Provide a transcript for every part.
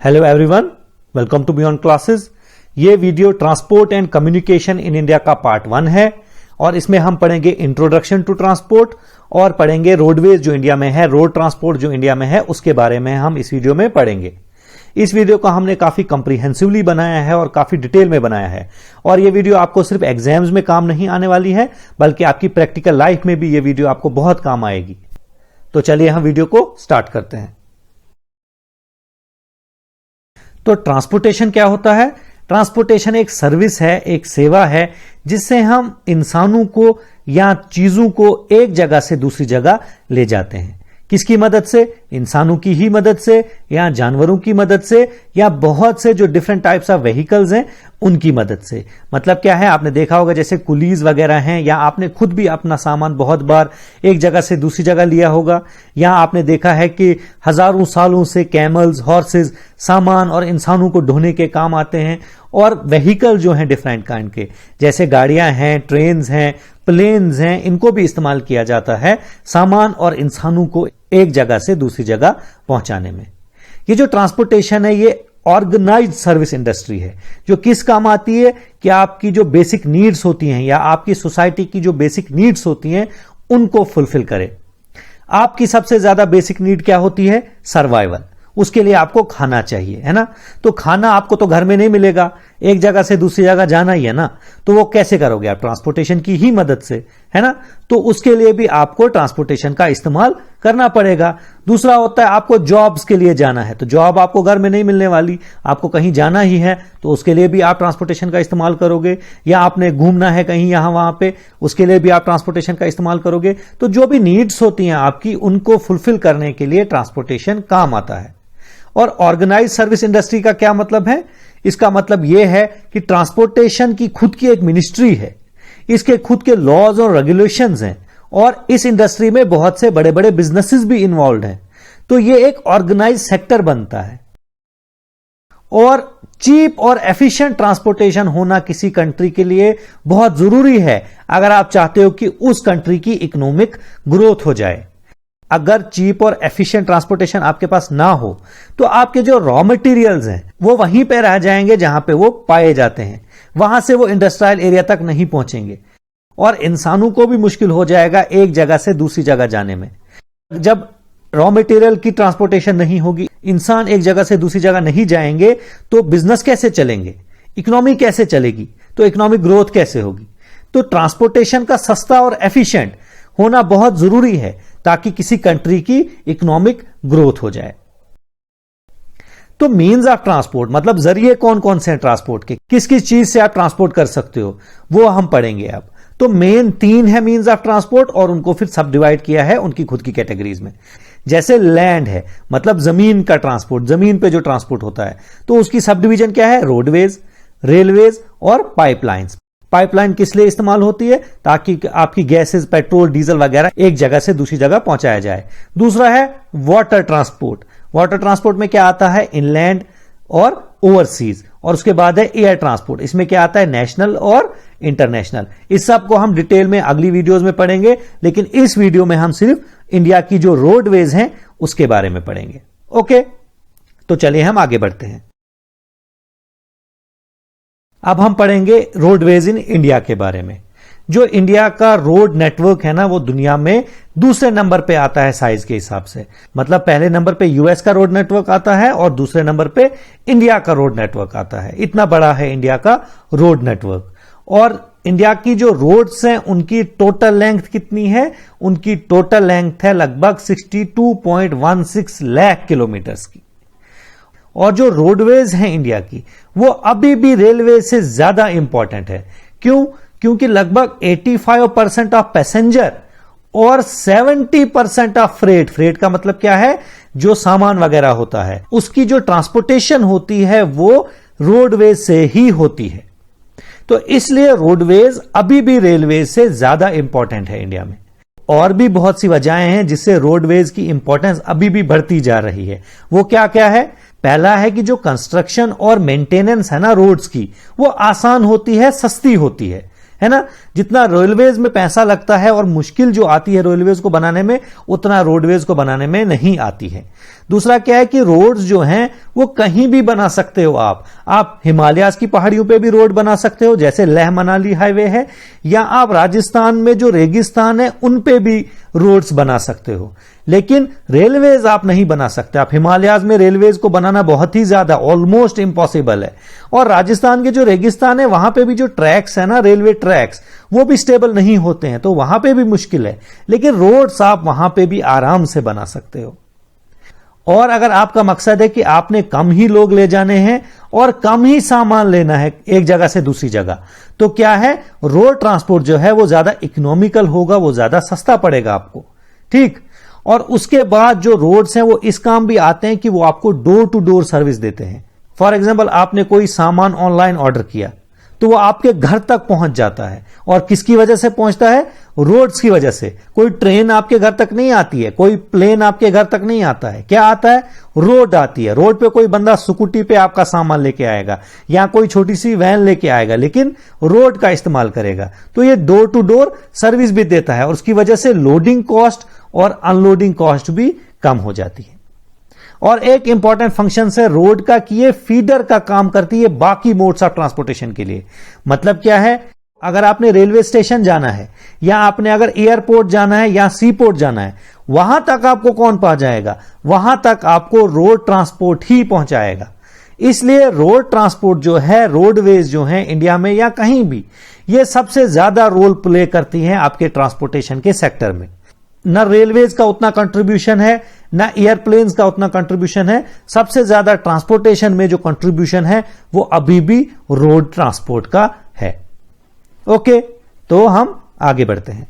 Hello everyone, welcome to Beyond Classes. ये video transport and communication in India का part 1 है और इसमें हम पढ़ेंगे इंट्रोडक्शन टू ट्रांसपोर्ट और पढ़ेंगे रोडवेज जो इंडिया में है, रोड ट्रांसपोर्ट जो इंडिया में है उसके बारे में हम इस वीडियो में पढ़ेंगे। इस वीडियो को हमने काफी कंप्रीहेंसिवली बनाया है और काफी डिटेल में बनाया है और ये वीडियो आपको सिर्फ एग्जाम्स में काम नहीं आने वाली है बल्कि आपकी प्रैक्टिकल लाइफ में भी ये वीडियो आपको बहुत काम आएगी। तो चलिए हम वीडियो को स्टार्ट करते हैं। तो ट्रांसपोर्टेशन क्या होता है? ट्रांसपोर्टेशन एक सर्विस है, एक सेवा है जिससे हम इंसानों को या चीजों को एक जगह से दूसरी जगह ले जाते हैं। किसकी मदद से? इंसानों की ही मदद से या जानवरों की मदद से या बहुत से जो डिफरेंट टाइप्स ऑफ व्हीकल्स हैं उनकी मदद से। मतलब क्या है, आपने देखा होगा जैसे कुलीज वगैरह हैं या आपने खुद भी अपना सामान बहुत बार एक जगह से दूसरी जगह लिया होगा या आपने देखा है कि हजारों सालों से कैमल्स, हॉर्सेस सामान और इंसानों को ढोने के काम आते हैं। और व्हीकल जो हैं डिफरेंट काइंड के, जैसे गाड़ियां हैं, ट्रेन्स हैं, प्लेन्स हैं, इनको भी इस्तेमाल किया जाता है सामान और इंसानों को एक जगह से दूसरी जगह पहुंचाने में। ये जो ट्रांसपोर्टेशन है ये ऑर्गेनाइज्ड सर्विस इंडस्ट्री है जो किस काम आती है कि आपकी जो बेसिक नीड्स होती हैं या आपकी सोसाइटी की जो बेसिक नीड्स होती हैं उनको फुलफिल करे। आपकी सबसे ज्यादा बेसिक नीड क्या होती है? सर्वाइवल। उसके लिए आपको खाना चाहिए, है ना? तो खाना आपको तो घर में नहीं मिलेगा, एक जगह से दूसरी जगह जाना ही है ना। तो वो कैसे करोगे आप? ट्रांसपोर्टेशन की ही मदद से, है ना? तो उसके लिए भी आपको ट्रांसपोर्टेशन का इस्तेमाल करना पड़ेगा। दूसरा होता है आपको जॉब्स के लिए जाना है, तो जॉब आपको घर में नहीं मिलने वाली, आपको कहीं जाना ही है तो उसके लिए भी आप ट्रांसपोर्टेशन का इस्तेमाल करोगे। या आपने घूमना है कहीं यहां वहां पे, उसके लिए भी आप ट्रांसपोर्टेशन का इस्तेमाल करोगे। तो जो भी नीड्स होती हैं आपकी उनको फुलफिल करने के लिए ट्रांसपोर्टेशन काम आता है। और ऑर्गेनाइज सर्विस इंडस्ट्री का क्या मतलब है? इसका मतलब यह है कि ट्रांसपोर्टेशन की खुद की एक मिनिस्ट्री है, इसके खुद के लॉज और रेगुलेशंस हैं और इस इंडस्ट्री में बहुत से बड़े बड़े बिजनेसेस भी इन्वॉल्व हैं। तो यह एक ऑर्गेनाइज सेक्टर बनता है। और चीप और एफिशिएंट ट्रांसपोर्टेशन होना किसी कंट्री के लिए बहुत जरूरी है अगर आप चाहते हो कि उस कंट्री की इकोनॉमिक ग्रोथ हो जाए। अगर चीप और एफिशिएंट ट्रांसपोर्टेशन आपके पास ना हो तो आपके जो रॉ मटेरियल्स हैं वो वहीं पे रह जाएंगे जहां पे वो पाए जाते हैं, वहां से वो इंडस्ट्रियल एरिया तक नहीं पहुंचेंगे और इंसानों को भी मुश्किल हो जाएगा एक जगह से दूसरी जगह जाने में। जब रॉ मटेरियल की ट्रांसपोर्टेशन नहीं होगी, इंसान एक जगह से दूसरी जगह नहीं जाएंगे तो बिजनेस कैसे चलेंगे, इकोनॉमी कैसे चलेगी, तो इकोनॉमिक ग्रोथ कैसे होगी? तो ट्रांसपोर्टेशन का सस्ता और एफिशिएंट होना बहुत जरूरी है ताकि किसी कंट्री की इकोनॉमिक ग्रोथ हो जाए। तो मीन्स ऑफ ट्रांसपोर्ट मतलब जरिए कौन कौन से हैं ट्रांसपोर्ट के, किस किस चीज से आप ट्रांसपोर्ट कर सकते हो, वो हम पढ़ेंगे अब। तो मेन 3 है मीन्स ऑफ ट्रांसपोर्ट और उनको फिर सब डिवाइड किया है उनकी खुद की कैटेगरीज में। जैसे लैंड है, मतलब जमीन का ट्रांसपोर्ट, जमीन पे जो ट्रांसपोर्ट होता है, तो उसकी सब डिवीजन क्या है? रोडवेज, रेलवेज और पाइपलाइंस। पाइपलाइन किस लिए इस्तेमाल होती है? ताकि आपकी गैसेस, पेट्रोल, डीजल वगैरह एक जगह से दूसरी जगह पहुंचाया जाए। दूसरा है वाटर ट्रांसपोर्ट। वाटर ट्रांसपोर्ट में क्या आता है? इनलैंड और ओवरसीज। और उसके बाद है एयर ट्रांसपोर्ट, इसमें क्या आता है? नेशनल और इंटरनेशनल। इस सब को हम डिटेल में अगली वीडियोस में पढ़ेंगे, लेकिन इस वीडियो में हम सिर्फ इंडिया की जो रोडवेज हैं उसके बारे में पढ़ेंगे। ओके, तो चलिए हम आगे बढ़ते हैं। अब हम पढ़ेंगे रोडवेज इन इंडिया के बारे में। जो इंडिया का रोड नेटवर्क है ना वो दुनिया में दूसरे नंबर पे आता है साइज के हिसाब से। मतलब पहले नंबर पे यूएस का रोड नेटवर्क आता है और दूसरे नंबर पे इंडिया का रोड नेटवर्क आता है। इतना बड़ा है इंडिया का रोड नेटवर्क। और इंडिया की जो रोड्स हैं उनकी टोटल लेंथ कितनी है? उनकी टोटल लेंथ है लगभग 62.16 लाख किलोमीटर्स की। और जो रोडवेज हैं इंडिया की वो अभी भी रेलवे से ज्यादा इंपॉर्टेंट है। क्यों? क्योंकि लगभग 85% ऑफ पैसेंजर और 70% ऑफ फ्रेट का मतलब क्या है? जो सामान वगैरह होता है उसकी जो ट्रांसपोर्टेशन होती है वो रोडवेज से ही होती है। तो इसलिए रोडवेज अभी भी रेलवे से ज्यादा इंपॉर्टेंट है इंडिया में। और भी बहुत सी वजहें हैं जिससे रोडवेज की इंपॉर्टेंस अभी भी बढ़ती जा रही है। वो क्या क्या है? पहला है कि जो कंस्ट्रक्शन और मेंटेनेंस है ना रोड्स की, वो आसान होती है, सस्ती होती है। है ना। जितना रेलवेज में पैसा लगता है और मुश्किल जो आती है रेलवेज को बनाने में, उतना रोडवेज को बनाने में नहीं आती है। दूसरा क्या है कि रोड्स जो हैं वो कहीं भी बना सकते हो आप हिमालयाज की पहाड़ियों पे भी रोड बना सकते हो, जैसे लेह मनाली हाईवे है, या आप राजस्थान में जो रेगिस्तान है उन पे भी रोड्स बना सकते हो। लेकिन रेलवेज आप नहीं बना सकते। आप हिमालयाज में रेलवेज को बनाना बहुत ही ज्यादा, ऑलमोस्ट इंपॉसिबल है। और राजस्थान के जो रेगिस्तान है वहां पे भी जो ट्रैक्स है ना, रेलवे ट्रैक्स, वो भी स्टेबल नहीं होते हैं, तो वहां पे भी मुश्किल है। लेकिन रोड्स आप वहां पे भी आराम से बना सकते हो। और अगर आपका मकसद है कि आपने कम ही लोग ले जाने हैं और कम ही सामान लेना है एक जगह से दूसरी जगह, तो क्या है, रोड ट्रांसपोर्ट जो है वो ज्यादा इकोनॉमिकल होगा, वो ज्यादा सस्ता पड़ेगा आपको। ठीक। और उसके बाद जो रोड्स हैं वो इस काम भी आते हैं कि वो आपको डोर टू डोर सर्विस देते हैं। फॉर एग्जाम्पल, आपने कोई सामान ऑनलाइन ऑर्डर किया तो वो आपके घर तक पहुंच जाता है। और किसकी वजह से पहुंचता है? रोड्स की वजह से। कोई ट्रेन आपके घर तक नहीं आती है, कोई प्लेन आपके घर तक नहीं आता है। क्या आता है? रोड आती है। रोड पे कोई बंदा स्कूटी पे आपका सामान लेके आएगा या कोई छोटी सी वैन लेके आएगा, लेकिन रोड का इस्तेमाल करेगा। तो ये डोर टू डोर सर्विस भी देता है और उसकी वजह से लोडिंग कॉस्ट और अनलोडिंग कॉस्ट भी कम हो जाती है। और एक इंपॉर्टेंट फंक्शन है रोड का कि ये फीडर का काम करती है बाकी मोड्स ऑफ ट्रांसपोर्टेशन के लिए। मतलब क्या है, अगर आपने रेलवे स्टेशन जाना है या आपने अगर एयरपोर्ट जाना है या सी पोर्ट जाना है, वहां तक आपको कौन पहुंचाएगा? वहां तक आपको रोड ट्रांसपोर्ट ही पहुंचाएगा। इसलिए रोड ट्रांसपोर्ट जो है, रोडवेज जो है इंडिया में या कहीं भी, ये सबसे ज्यादा रोल प्ले करती हैं आपके ट्रांसपोर्टेशन के सेक्टर में। न रेलवेज का उतना कंट्रीब्यूशन है, ना एयरप्लेन्स का उतना कंट्रीब्यूशन है। सबसे ज्यादा ट्रांसपोर्टेशन में जो कंट्रीब्यूशन है वो अभी भी रोड ट्रांसपोर्ट का है। ओके, तो हम आगे बढ़ते हैं।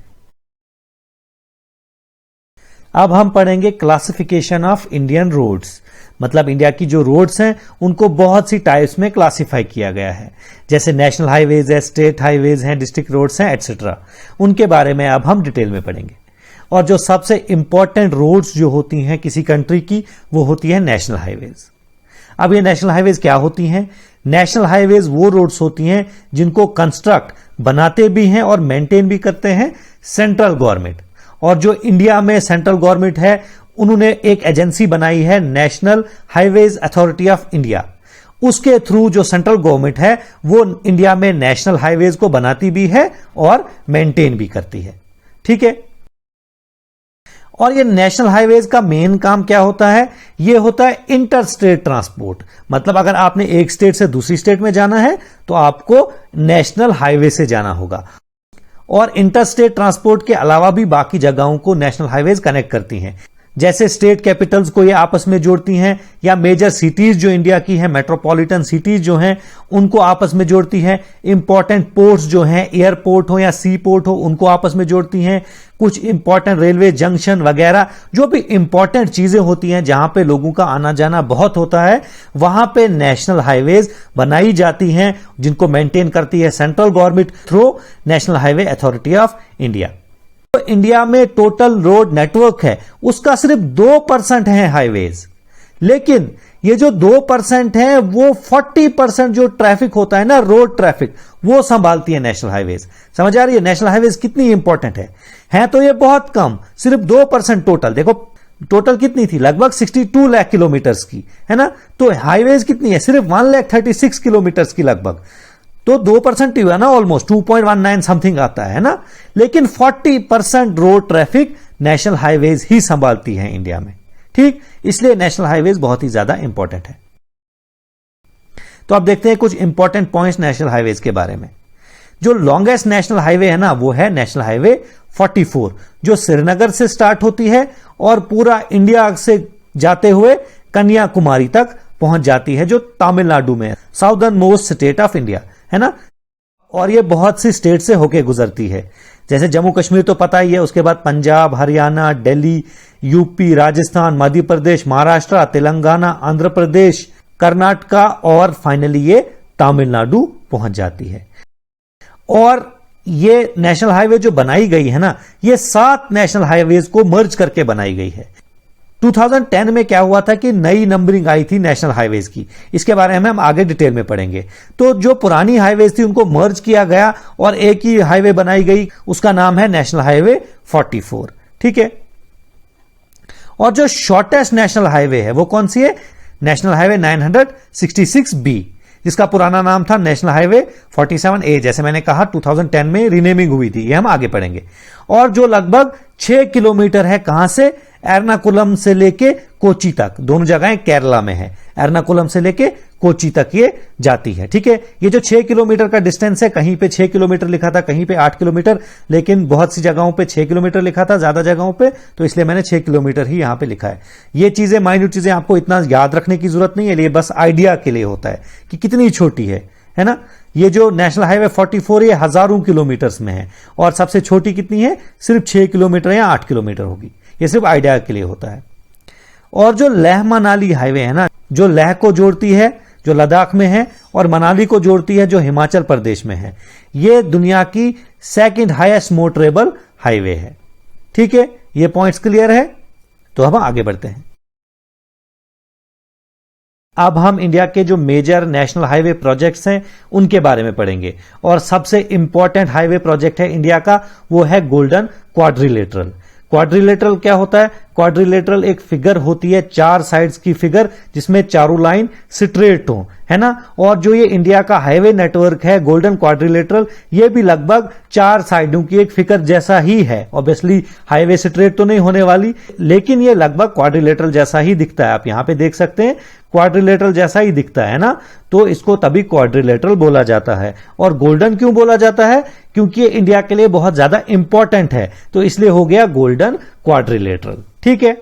अब हम पढ़ेंगे क्लासिफिकेशन ऑफ इंडियन रोड्स। मतलब इंडिया की जो रोड्स हैं उनको बहुत सी टाइप्स में क्लासिफाई किया गया है, जैसे नेशनल हाईवेज है, स्टेट हाईवेज हैं, डिस्ट्रिक्ट रोड्स हैं, एटसेट्रा। उनके बारे में अब हम डिटेल में पढ़ेंगे। और जो सबसे इंपॉर्टेंट रोड्स जो होती हैं किसी कंट्री की, वो होती है नेशनल हाईवेज। अब ये नेशनल हाईवेज क्या होती हैं? नेशनल हाईवेज वो रोड्स होती हैं जिनको कंस्ट्रक्ट, बनाते भी हैं और मेंटेन भी करते हैं सेंट्रल गवर्नमेंट। और जो इंडिया में सेंट्रल गवर्नमेंट है, उन्होंने एक एजेंसी बनाई है, national highways authority of India. उसके थ्रू जो सेंट्रल गवर्नमेंट है वो इंडिया में नेशनल हाईवेज को बनाती भी है और मेंटेन भी करती है। ठीक है। और ये नेशनल हाईवेज का मेन काम क्या होता है? ये होता है इंटर स्टेट ट्रांसपोर्ट। मतलब अगर आपने एक स्टेट से दूसरी स्टेट में जाना है तो आपको नेशनल हाईवे से जाना होगा। और इंटर स्टेट ट्रांसपोर्ट के अलावा भी बाकी जगहों को नेशनल हाईवेज कनेक्ट करती हैं, जैसे स्टेट कैपिटल्स को ये आपस में जोड़ती हैं, या मेजर सिटीज जो इंडिया की हैं, मेट्रोपॉलिटन सिटीज जो हैं, उनको आपस में जोड़ती हैं। इंपॉर्टेंट पोर्ट्स जो हैं, एयरपोर्ट हो या सी पोर्ट हो, उनको आपस में जोड़ती हैं। कुछ इंपॉर्टेंट रेलवे जंक्शन वगैरह, जो भी इंपॉर्टेंट चीजें होती हैं जहां पे लोगों का आना जाना बहुत होता है, वहां पे नेशनल हाईवेज बनाई जाती हैं, जिनको मेंटेन करती है central government through national highway authority of India. तो इंडिया में टोटल रोड नेटवर्क है उसका सिर्फ 2% है हाईवेज, लेकिन ये जो 2% है वो 40% जो ट्रैफिक होता है ना, रोड ट्रैफिक, वो संभालती है नेशनल हाईवेज। समझ आ रही है नेशनल हाईवेज कितनी इंपॉर्टेंट है तो ये बहुत कम, सिर्फ 2% टोटल। देखो टोटल कितनी थी? लगभग 62 लाख किलोमीटर्स की, है ना। तो हाईवेज कितनी है? सिर्फ 1,36 किलोमीटर्स की लगभग। तो 2% ही हुआ ना, ऑलमोस्ट 2.19 समथिंग आता है ना। लेकिन 40% रोड ट्रैफिक नेशनल हाईवेज ही संभालती है इंडिया में। ठीक, इसलिए नेशनल हाईवेज बहुत ही ज्यादा इंपॉर्टेंट है। तो अब देखते हैं कुछ इंपॉर्टेंट पॉइंट्स नेशनल हाईवेज के बारे में। जो लॉन्गेस्ट नेशनल हाईवे है ना, वो है नेशनल हाईवे 44, जो श्रीनगर से स्टार्ट होती है और पूरा इंडिया से जाते हुए कन्याकुमारी तक पहुंच जाती है, जो तमिलनाडु में है, southern most state of India, है ना। और ये बहुत सी स्टेट से होके गुजरती है, जैसे जम्मू कश्मीर तो पता ही है, उसके बाद पंजाब, हरियाणा, दिल्ली, यूपी, राजस्थान, मध्य प्रदेश, महाराष्ट्र, तेलंगाना, आंध्र प्रदेश, कर्नाटका और फाइनली ये तमिलनाडु पहुंच जाती है। और ये नेशनल हाईवे जो बनाई गई है ना, ये 7 नेशनल हाईवेज को मर्ज करके बनाई गई है। 2010 में क्या हुआ था कि नई नंबरिंग आई थी नेशनल हाईवेज की, इसके बारे में हम आगे डिटेल में पढ़ेंगे। तो जो पुरानी हाईवेज थी उनको मर्ज किया गया और एक ही हाईवे बनाई गई, उसका नाम है नेशनल हाईवे 44। ठीक है। और जो शॉर्टेस्ट नेशनल हाईवे है वो कौन सी है? नेशनल हाईवे 966B, जिसका पुराना नाम था नेशनल हाईवे 47A। जैसे मैंने कहा 2010 में रीनेमिंग हुई थी, ये हम आगे पढ़ेंगे। और जो लगभग 6 किलोमीटर है, कहां से? एर्नाकुलम से लेके कोची तक, दोनों जगहें केरला में है। एर्नाकुलम से लेके कोची तक ये जाती है। ठीक है। ये जो 6 किलोमीटर का डिस्टेंस है, कहीं पे 6 किलोमीटर लिखा था, कहीं पे 8 किलोमीटर, लेकिन बहुत सी जगहों पे 6 किलोमीटर लिखा था, ज्यादा जगहों पे, तो इसलिए मैंने 6 किलोमीटर ही यहां पे लिखा है। ये चीजें, माइन्यूट चीजें आपको इतना याद रखने की जरूरत नहीं है, ये बस आइडिया के लिए होता है कि कितनी छोटी है ना। ये जो नेशनल हाईवे 44 ये हजारों किलोमीटर्स में है, और सबसे छोटी कितनी है? सिर्फ 6 किलोमीटर या 8 किलोमीटर होगी। ये सिर्फ आइडिया के लिए होता है। और जो लेह मनाली हाईवे है ना, जो लेह को जोड़ती है, जो लद्दाख में है, और मनाली को जोड़ती है, जो हिमाचल प्रदेश में है, ये दुनिया की सेकंड हाईएस्ट मोटरेबल हाईवे है। ठीक है। ये पॉइंट्स क्लियर है? तो हम आगे बढ़ते हैं। अब हम इंडिया के जो मेजर नेशनल हाईवे प्रोजेक्ट्स हैं उनके बारे में पढ़ेंगे। और सबसे इंपॉर्टेंट हाईवे प्रोजेक्ट है इंडिया का, वो है गोल्डन क्वाड्रिलेटरल। क्वाड्रिलेटरल क्या होता है? क्वाड्रिलेटरल एक फिगर होती है, 4 साइड्स की फिगर, जिसमें चारों लाइन स्ट्रेट हो, है ना। और जो ये इंडिया का हाईवे नेटवर्क है गोल्डन क्वाड्रिलेटरल, ये भी लगभग 4 साइडों की एक फिगर जैसा ही है। ऑब्वियसली हाईवे स्ट्रेट तो नहीं होने वाली, लेकिन ये लगभग क्वाड्रिलेटरल जैसा ही दिखता है। आप यहां पे देख सकते हैं, क्वाड्रिलेटरल जैसा ही दिखता है ना, तो इसको तभी क्वाड्रिलेटरल बोला जाता है। और गोल्डन क्यों बोला जाता है? क्योंकि ये इंडिया के लिए बहुत ज्यादा इंपॉर्टेंट है, तो इसलिए हो गया गोल्डन क्वाड्रिलेटरल। ठीक है।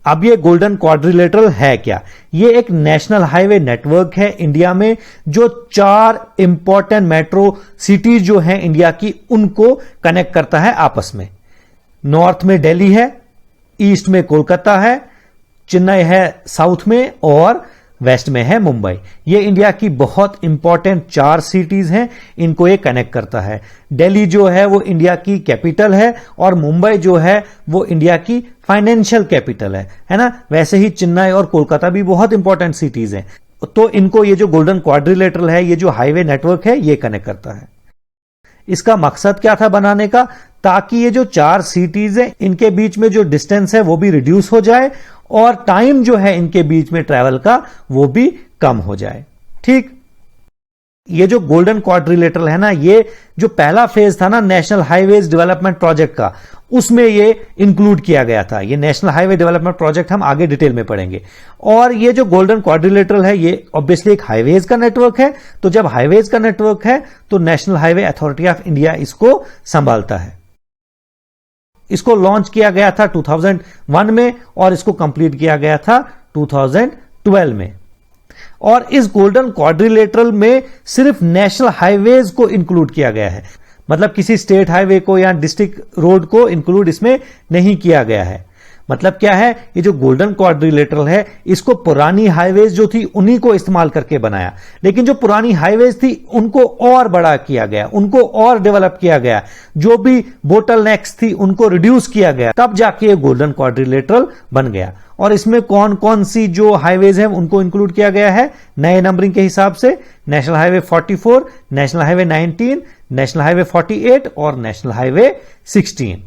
अब ये गोल्डन क्वाड्रिलेटरल है क्या? ये एक नेशनल हाईवे नेटवर्क है इंडिया में, जो 4 इंपॉर्टेंट मेट्रो सिटीज जो हैं इंडिया की, उनको कनेक्ट करता है आपस में। नॉर्थ में दिल्ली है, ईस्ट में कोलकाता है, चेन्नई है साउथ में, और वेस्ट में है मुंबई। ये इंडिया की बहुत इंपॉर्टेंट 4 सिटीज हैं, इनको ये कनेक्ट करता है। दिल्ली जो है वो इंडिया की कैपिटल है, और मुंबई जो है वो इंडिया की फाइनेंशियल कैपिटल है ना। वैसे ही चेन्नई और कोलकाता भी बहुत इंपॉर्टेंट सिटीज हैं। तो इनको ये जो गोल्डन क्वाड्रिलेटरल है, ये जो हाईवे नेटवर्क है, ये कनेक्ट करता है। इसका मकसद क्या था बनाने का? ताकि ये जो 4 सिटीज हैं, इनके बीच में जो डिस्टेंस है वो भी रिड्यूस हो जाए, और टाइम जो है इनके बीच में ट्रैवल का वो भी कम हो जाए। ठीक। ये जो गोल्डन क्वाड्रिलेटरल है ना, ये जो पहला फेज था ना नेशनल हाईवेज डेवलपमेंट प्रोजेक्ट का, उसमें ये इंक्लूड किया गया था। ये नेशनल हाईवे डेवलपमेंट प्रोजेक्ट हम आगे डिटेल में पढ़ेंगे। और ये जो गोल्डन क्वाड्रिलेटरल है, ये ऑब्वियसली एक हाईवेज का नेटवर्क है। तो जब हाईवेज का नेटवर्क है, तो national highway authority of India इसको संभालता है। इसको लॉन्च किया गया था 2001 में, और इसको कंप्लीट किया गया था 2012 में। और इस गोल्डन क्वाड्रिलेटरल में सिर्फ नेशनल हाईवेज को इंक्लूड किया गया है, मतलब किसी स्टेट हाईवे को या डिस्ट्रिक्ट रोड को इंक्लूड इसमें नहीं किया गया है। मतलब क्या है? ये जो गोल्डन क्वाड्रिलेटरल है, इसको पुरानी हाईवेज जो थी उन्हीं को इस्तेमाल करके बनाया, लेकिन जो पुरानी हाईवेज थी उनको और बड़ा किया गया, उनको और डेवलप किया गया, जो भी बोटलनेक्स थी उनको रिड्यूस किया गया, तब जाके ये गोल्डन क्वाड्रिलेटरल बन गया। और इसमें कौन कौन सी जो हाईवेज हैं उनको इंक्लूड किया गया है नए नंबरिंग के हिसाब से? National highway 44, national highway 19, national highway 48 और नेशनल हाईवे 16।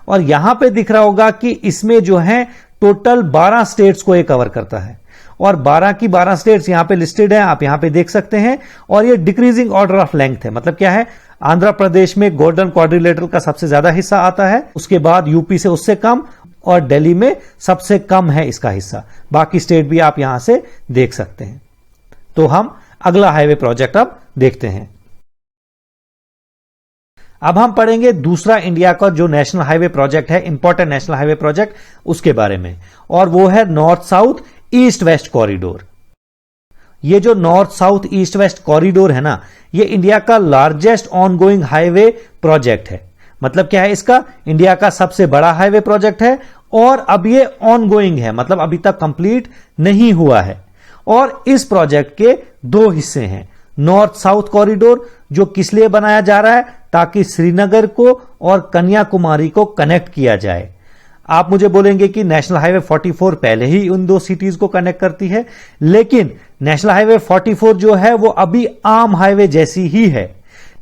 और यहां पे दिख रहा होगा कि इसमें जो है टोटल 12 स्टेट्स को ये कवर करता है, और 12 की 12 स्टेट्स यहां पे लिस्टेड है, आप यहां पे देख सकते हैं। और ये डिक्रीजिंग ऑर्डर ऑफ लेंथ है। मतलब क्या है? आंध्र प्रदेश में गोल्डन क्वाड्रिलेटरल का सबसे ज्यादा हिस्सा आता है, उसके बाद यूपी से उससे कम, और दिल्ली में सबसे कम है इसका हिस्सा। बाकी स्टेट भी आप यहां से देख सकते हैं। तो हम अगला हाईवे प्रोजेक्ट अब देखते हैं। अब हम पढ़ेंगे दूसरा इंडिया का जो नेशनल हाईवे प्रोजेक्ट है, इंपॉर्टेंट नेशनल हाईवे प्रोजेक्ट, उसके बारे में, और वो है north south east west corridor. ये जो north south east west corridor है ना, ये इंडिया का लार्जेस्ट ऑनगोइंग हाईवे प्रोजेक्ट है। मतलब क्या है इसका? इंडिया का सबसे बड़ा हाईवे प्रोजेक्ट है, और अब ये ऑनगोइंग है, मतलब अभी तक कंप्लीट नहीं हुआ है। और इस प्रोजेक्ट के 2 हिस्से हैं। नॉर्थ साउथ कॉरिडोर, जो किस लिए बनाया जा रहा है? ताकि श्रीनगर को और कन्याकुमारी को कनेक्ट किया जाए। आप मुझे बोलेंगे कि नेशनल हाईवे 44 पहले ही उन दो सिटीज को कनेक्ट करती है, लेकिन नेशनल हाईवे 44 जो है वो अभी आम हाईवे जैसी ही है,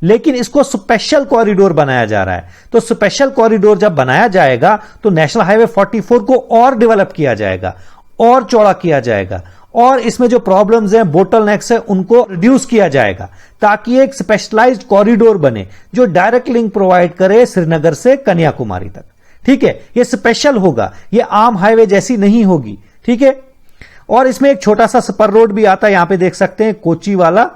लेकिन इसको स्पेशल कॉरिडोर बनाया जा रहा है। तो स्पेशल कॉरिडोर जब बनाया जाएगा तो नेशनल हाईवे 44 को और डेवलप किया जाएगा, और चौड़ा किया जाएगा, और इसमें जो प्रॉब्लम्स हैं, बोटलनेक्स है, उनको रिड्यूस किया जाएगा, ताकि एक स्पेशलाइज्ड कॉरिडोर बने जो डायरेक्ट लिंक प्रोवाइड करे श्रीनगर से कन्याकुमारी तक। ठीक है, ये स्पेशल होगा, ये आम हाईवे जैसी नहीं होगी। ठीक है, और इसमें एक छोटा सा स्पर रोड भी आता है, यहां पे देख सकते हैं, कोची वाला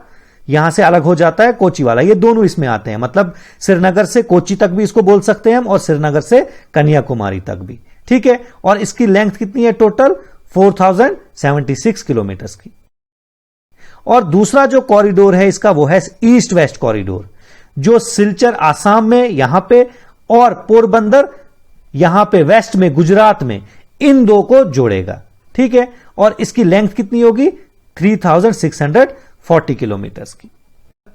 यहां से अलग हो जाता है, कोची वाला, ये दोनों इसमें आते हैं। मतलब श्रीनगर से कोची तक भी इसको बोल सकते हैं हम, और श्रीनगर से कन्याकुमारी तक भी। ठीक है, और इसकी लेंथ कितनी है टोटल? 4076 किलोमीटर की। और दूसरा जो कॉरिडोर है इसका वो है ईस्ट वेस्ट कॉरिडोर, जो सिलचर आसाम में यहां पे और पोरबंदर यहां पे वेस्ट में गुजरात में, इन दो को जोड़ेगा। ठीक है, और इसकी लेंथ कितनी होगी? 3640 किलोमीटर की।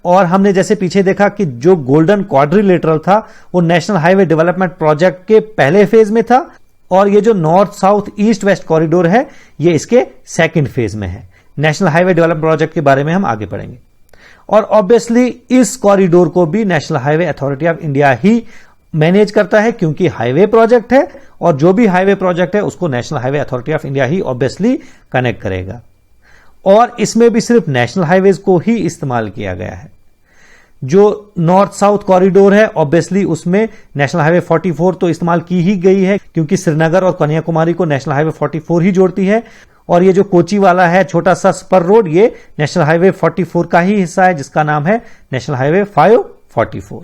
और हमने जैसे पीछे देखा कि जो गोल्डन क्वाड्रिलेटरल था वो नेशनल हाईवे डेवलपमेंट प्रोजेक्ट के पहले फेज में था, और ये जो north south east west corridor है ये इसके सेकंड फेज में है। नेशनल हाईवे डेवलपमेंट प्रोजेक्ट के बारे में हम आगे पढ़ेंगे। और ऑब्वियसली इस कॉरिडोर को भी national highway authority of India he manage करता है, क्योंकि हाईवे प्रोजेक्ट है, और जो भी हाईवे प्रोजेक्ट है उसको national highway authority of India he obviously connect करेगा। और इसमें भी सिर्फ नेशनल हाईवेज को ही इस्तेमाल किया गया है। जो नॉर्थ साउथ कॉरिडोर है ऑब्वियसली उसमें नेशनल हाईवे 44 तो इस्तेमाल की ही गई है, क्योंकि श्रीनगर और कन्याकुमारी को नेशनल हाईवे 44 ही जोड़ती है। और ये जो कोची वाला है छोटा सा स्पर रोड, ये नेशनल हाईवे 44 का ही हिस्सा है, जिसका नाम है नेशनल हाईवे 544।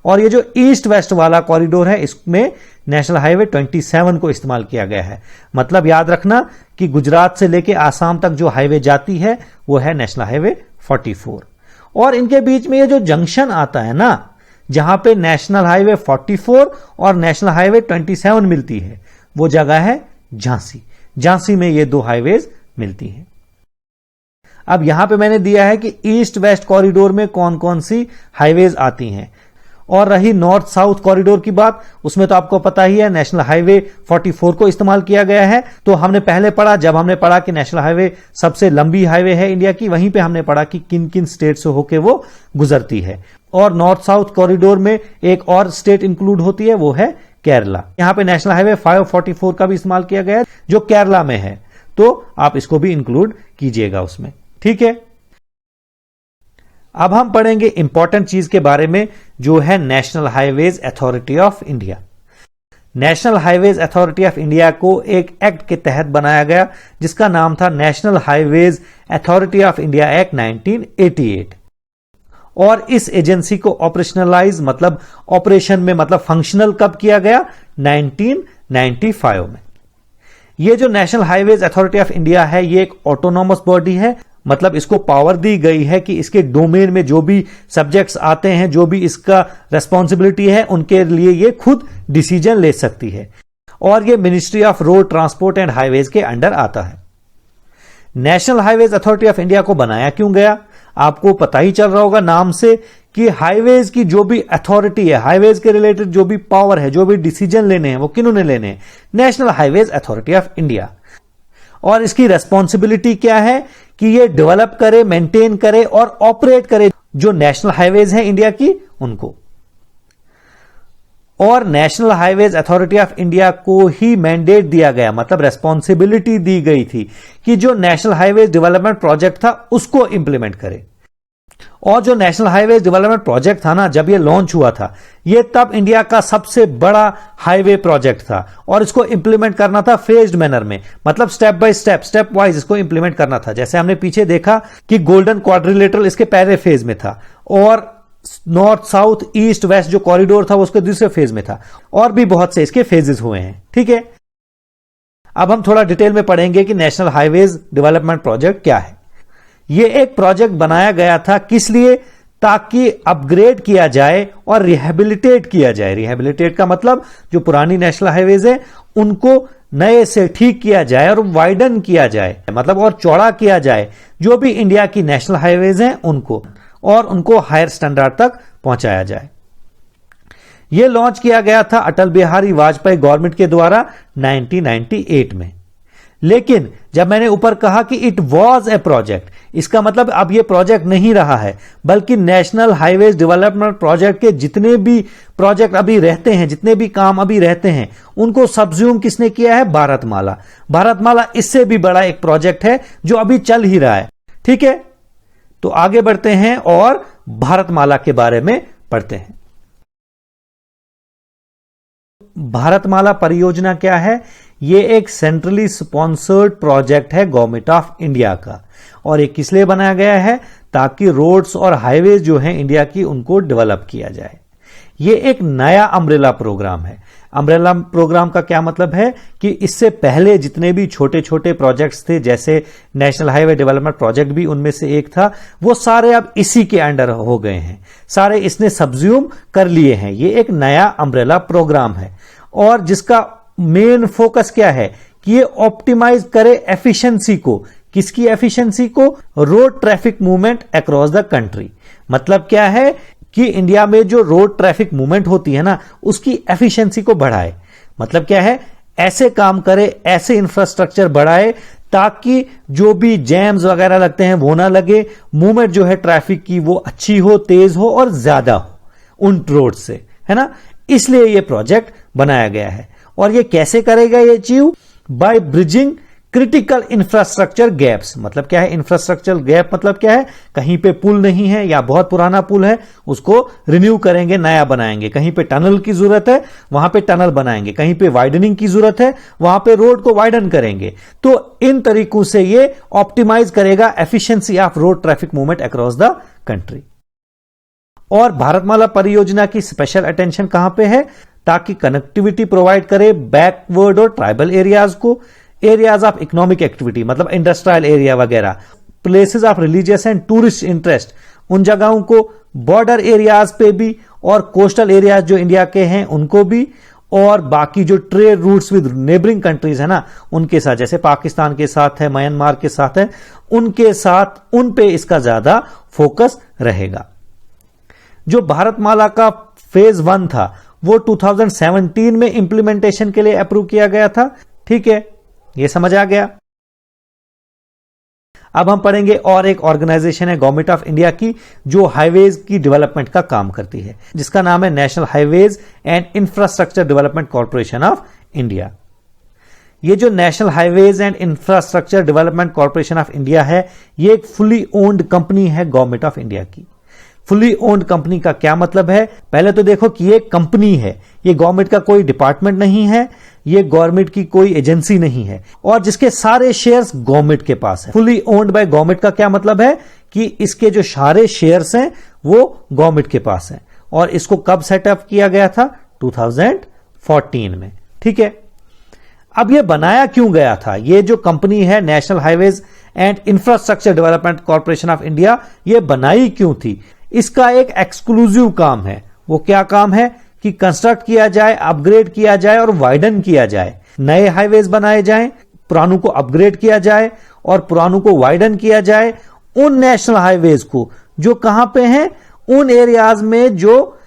और ये जो ईस्ट वेस्ट वाला कॉरिडोर है इसमें नेशनल हाईवे 27 को इस्तेमाल किया गया है। मतलब याद रखना कि गुजरात से लेके आसाम तक जो हाईवे जाती है वो है नेशनल हाईवे 44। और इनके बीच में ये जो जंक्शन आता है ना, जहां पे नेशनल हाईवे 44 और नेशनल हाईवे 27 मिलती है, वो जगह है झांसी। झांसी में ये दो हाईवेज मिलती हैं। अब यहां पे मैंने दिया है कि ईस्ट वेस्ट कॉरिडोर में कौन कौन सी हाईवेज आती हैं। और रही नॉर्थ साउथ कॉरिडोर की बात, उसमें तो आपको पता ही है नेशनल हाईवे 44 को इस्तेमाल किया गया है। तो हमने पहले पढ़ा, जब हमने पढ़ा कि नेशनल हाईवे सबसे लंबी हाईवे है इंडिया की, वहीं पे हमने पढ़ा कि किन किन स्टेट से होके वो गुजरती है। और नॉर्थ साउथ कॉरिडोर में एक और स्टेट इंक्लूड होती है, वो है केरला। यहां पे नेशनल हाईवे 544 का भी इस्तेमाल किया गया है, जो केरला में है, तो आप इसको भी इंक्लूड कीजिएगा उसमें। ठीक है, अब हम पढ़ेंगे इंपॉर्टेंट चीज के बारे में, जो है national highways authority of India. National highways authority of India को एक एक्ट के तहत बनाया गया, जिसका नाम था national highways authority of India act 1988। और इस एजेंसी को ऑपरेशनलाइज मतलब ऑपरेशन में मतलब फंक्शनल कब किया गया? 1995 में। यह जो national highways authority of India है ये एक ऑटोनॉमस बॉडी है, मतलब इसको पावर दी गई है कि इसके डोमेन में जो भी सब्जेक्ट्स आते हैं, जो भी इसका रेस्पॉन्सिबिलिटी है, उनके लिए ये खुद डिसीजन ले सकती है। और ये ministry of road transport and highways के अंडर आता है। National highways authority of India को बनाया क्यों गया? आपको पता ही चल रहा होगा नाम से कि हाईवेज की जो भी अथॉरिटी है, हाईवेज के रिलेटेड जो भी पावर है, जो भी डिसीजन लेने हैं, वो किन्होंने लेने हैं? National highways authority of India. और इसकी रेस्पॉन्सिबिलिटी क्या है कि ये डेवलप करे, मेंटेन करे और ऑपरेट करे जो नेशनल हाईवेज हैं इंडिया की, उनको। और national highways authority of India को ही मैंडेट दिया गया, मतलब रेस्पॉन्सिबिलिटी दी गई थी कि जो नेशनल हाईवेज डेवलपमेंट प्रोजेक्ट था उसको इंप्लीमेंट करे। और जो नेशनल हाईवे डेवलपमेंट प्रोजेक्ट था ना, जब ये लॉन्च हुआ था, ये तब इंडिया का सबसे बड़ा हाईवे प्रोजेक्ट था, और इसको इंप्लीमेंट करना था फेज्ड मैनर में, मतलब step by step, step wise इसको इंप्लीमेंट करना था। जैसे हमने पीछे देखा कि गोल्डन क्वाड्रिलेटरल इसके पहले फेज में था, और नॉर्थ साउथ ईस्ट वेस्ट जो कॉरिडोर था वो उसके दूसरे फेज में था, और भी बहुत से इसके फेजेस हुए हैं। ठीक है, अब हम थोड़ा डिटेल में पढ़ेंगे कि नेशनल हाईवेज डेवलपमेंट प्रोजेक्ट क्या है। ये एक प्रोजेक्ट बनाया गया था, किस लिए? ताकि अपग्रेड किया जाए और रिहेबिलिटेट किया जाए। रिहेबिलिटेट का मतलब जो पुरानी नेशनल हाईवेज है उनको नए से ठीक किया जाए और वाइडन किया जाए, मतलब और चौड़ा किया जाए जो भी इंडिया की नेशनल हाईवेज हैं उनको, और उनको हायर स्टैंडर्ड तक पहुंचाया जाए। यह लॉन्च किया गया था अटल बिहारी वाजपेयी गवर्नमेंट के द्वारा 1998 में। लेकिन जब मैंने ऊपर कहा कि इट वॉज ए प्रोजेक्ट, इसका मतलब अब यह प्रोजेक्ट नहीं रहा है, बल्कि नेशनल हाईवेज डेवलपमेंट प्रोजेक्ट के जितने भी प्रोजेक्ट अभी रहते हैं, जितने भी काम अभी रहते हैं, उनको सब्ज्यूम किसने किया है? भारतमाला। भारतमाला इससे भी बड़ा एक प्रोजेक्ट है जो अभी चल ही रहा है। ठीक है, तो आगे बढ़ते हैं और भारतमाला के बारे में पढ़ते हैं। भारतमाला परियोजना क्या है? यह एक सेंट्रली स्पॉन्सर्ड प्रोजेक्ट है गवर्नमेंट ऑफ इंडिया का, और ये किस लिए बनाया गया है? ताकि रोड्स और हाईवेज जो हैं इंडिया की, उनको डेवलप किया जाए। यह एक नया अम्ब्रेला प्रोग्राम है। अम्ब्रेला प्रोग्राम का क्या मतलब है कि इससे पहले जितने भी छोटे छोटे प्रोजेक्ट्स थे, जैसे नेशनल हाईवे डेवलपमेंट प्रोजेक्ट भी उनमें से एक था, वो सारे अब इसी के अंडर हो गए हैं, सारे इसने सब्ज्यूम कर लिए हैं। ये एक नया अम्ब्रेला प्रोग्राम है, और जिसका मेन फोकस क्या है कि ये ऑप्टिमाइज करे एफिशिएंसी को। किसकी एफिशिएंसी को? Road traffic movement across the country. मतलब क्या है कि इंडिया में जो रोड ट्रैफिक मूवमेंट होती है ना, उसकी एफिशिएंसी को बढ़ाए। मतलब क्या है? ऐसे काम करे, ऐसे इंफ्रास्ट्रक्चर बढ़ाए ताकि जो भी जैम्स वगैरह लगते हैं वो ना लगे, मूवमेंट जो है ट्रैफिक की वो अच्छी हो, तेज हो और ज्यादा हो उन रोड से, है ना। इसलिए ये प्रोजेक्ट बनाया गया है। और ये कैसे करेगा ये achieve? By bridging critical infrastructure gaps. मतलब क्या है इंफ्रास्ट्रक्चर गैप? मतलब क्या है? कहीं पे पुल नहीं है या बहुत पुराना पुल है, उसको रिन्यू करेंगे, नया बनाएंगे। कहीं पे टनल की जरूरत है, वहां पे टनल बनाएंगे। कहीं पे वाइडनिंग की जरूरत है, वहां पे रोड को वाइडन करेंगे। तो इन तरीकों से ये ऑप्टिमाइज करेगा efficiency of road traffic movement across the country. और भारतमाला परियोजना की स्पेशल अटेंशन कहां पे है? ताकि कनेक्टिविटी प्रोवाइड करे बैकवर्ड और ट्राइबल एरियाज को, एरियाज ऑफ इकोनॉमिक एक्टिविटी मतलब इंडस्ट्रियल एरिया वगैरह, places of religious and tourist interest, उन जगहों को, बॉर्डर एरियाज पे भी, और कोस्टल एरियाज जो इंडिया के हैं उनको भी, और बाकी जो trade routes with neighbouring countries है ना, उनके साथ, जैसे पाकिस्तान के साथ है, म्यांमार के साथ है, उनके साथ, उन पे इसका ज्यादा फोकस रहेगा। जो भारतमाला का फेज 1 था वो 2017 में इंप्लीमेंटेशन के लिए अप्रूव किया गया था। ठीक है, ये समझ आ गया। अब हम पढ़ेंगे और एक ऑर्गेनाइजेशन है गवर्नमेंट ऑफ इंडिया की जो हाईवेज की डेवलपमेंट का काम करती है, जिसका नाम है national highways and infrastructure development corporation of India. ये जो national highways and infrastructure development corporation of India है, ये एक फुली ओन्ड कंपनी है गवर्नमेंट ऑफ इंडिया की। फुली ओन्ड कंपनी का क्या मतलब है? पहले तो देखो कि ये कंपनी है, ये गवर्नमेंट का कोई डिपार्टमेंट नहीं है, ये गवर्नमेंट की कोई एजेंसी नहीं है, और जिसके सारे शेयर्स गवर्नमेंट के पास है। फुली ओन्ड बाय गवर्नमेंट का क्या मतलब है कि इसके जो सारे शेयर्स हैं वो गवर्नमेंट के पास हैं। और इसको कब सेटअप किया गया था? 2014 में। ठीक है, अब ये बनाया क्यों गया था? ये जो कंपनी है national highways and infrastructure development corporation of India, ये बनाई क्यों थी? इसका एक एक्सक्लूसिव काम है। वो क्या काम है? कि कंस्ट्रक्ट किया जाए, अपग्रेड किया जाए और वाइडन किया जाए, नए हाईवेज बनाए जाएं, पुरानों को अपग्रेड किया जाए और पुरानों को वाइडन किया जाए, उन नेशनल हाईवेज को जो कहां पे हैं? उन एरियाज में जो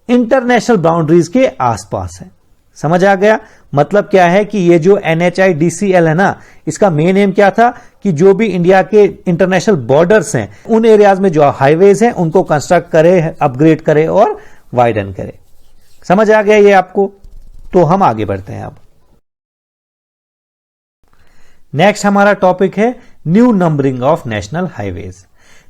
इंटरनेशनल बाउंड्रीज के आसपास है। समझ आ गया? मतलब क्या है कि ये जो NHIDCL है ना, इसका मेन एम क्या था कि जो भी इंडिया के इंटरनेशनल बॉर्डर्स हैं, उन एरियाज में जो हाईवेज हैं उनको कंस्ट्रक्ट करे, अपग्रेड करे और वाइडन करे। समझ आ गया ये आपको? तो हम आगे बढ़ते हैं। अब नेक्स्ट हमारा टॉपिक है new numbering of national highways.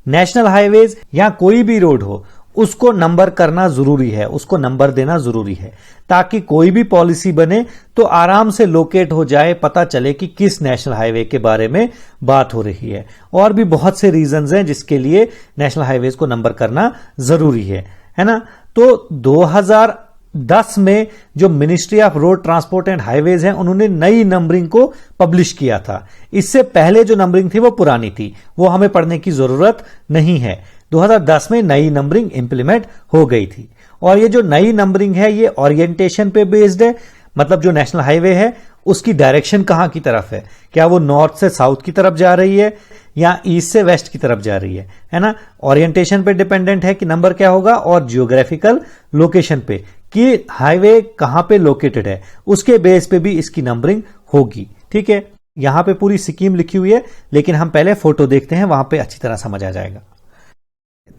National highways या कोई भी रोड हो, उसको नंबर करना जरूरी है, उसको नंबर देना जरूरी है, ताकि कोई भी पॉलिसी बने तो आराम से लोकेट हो जाए, पता चले कि किस नेशनल हाईवे के बारे में बात हो रही है। और भी बहुत से रीजंस हैं जिसके लिए नेशनल हाईवेज को नंबर करना जरूरी है ना। तो 2010 में जो ministry of road transport and highways है, उन्होंने नई नंबरिंग को पब्लिश किया था। इससे पहले जो नंबरिंग थी वो पुरानी थी, वो हमें पढ़ने की जरूरत नहीं है। 2010 में नई नंबरिंग इंप्लीमेंट हो गई थी। और ये जो नई नंबरिंग है ये ओरिएंटेशन पे बेस्ड है। मतलब जो नेशनल हाईवे है उसकी डायरेक्शन कहां की तरफ है? क्या वो नॉर्थ से साउथ की तरफ जा रही है या ईस्ट से वेस्ट की तरफ जा रही है ना। ओरिएंटेशन पे डिपेंडेंट है कि नंबर क्या होगा, और जियोग्राफिकल लोकेशन पे कि हाईवे कहां पे लोकेटेड है, उसके बेस पे भी इसकी नंबरिंग होगी। ठीक है, यहां पे पूरी स्कीम लिखी हुई है, लेकिन हम पहले फोटो देखते हैं, वहां पे अच्छी तरह समझ आ जाएगा।